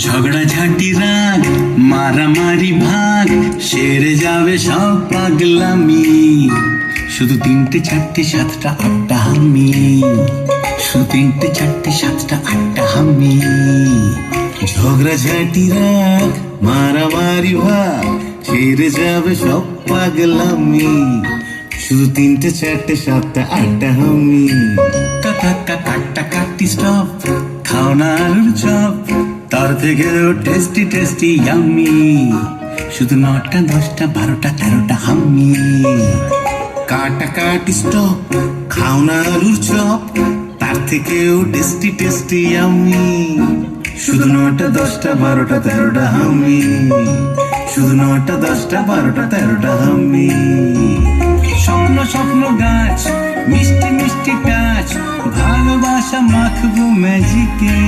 ঝগড়াঝাটি রাগ মারামারি ভাগ সেরে যাবে সব পাগলামি। শুধু তিনটে চারটে সাতটা আটটা হামি, শুধু তিনটে চারটে সাতটা আটটা হামি। ঝগড়াঝাটি রাগ মারামারি ভাগ সেরে যাবে সব পাগলামি। শুধু তিনটে চারটে সাতটা আটটা হামি। কাকা কাটা কাটি স্টপ, খাও না আলুর চপ, তার থেকেও টেস্টি টেস্টি ইয়াম্মি। শুধু 9টা 10টা 12টা 13টা হাম্মি। কাটা কাটি স্টপ, খাও না আলুর চপ, তার থেকেও টেস্টি টেস্টি ইয়াম্মি। শুধু 9টা 10টা 12টা 13টা হাম্মি। শুধু 9টা 10টা 12টা 13টা হাম্মি। স্বপ্ন স্বপ্ন গাছ, মিষ্টি মিষ্টি টাচ, ভালোবাসা মাখবো ম্যাজিকে।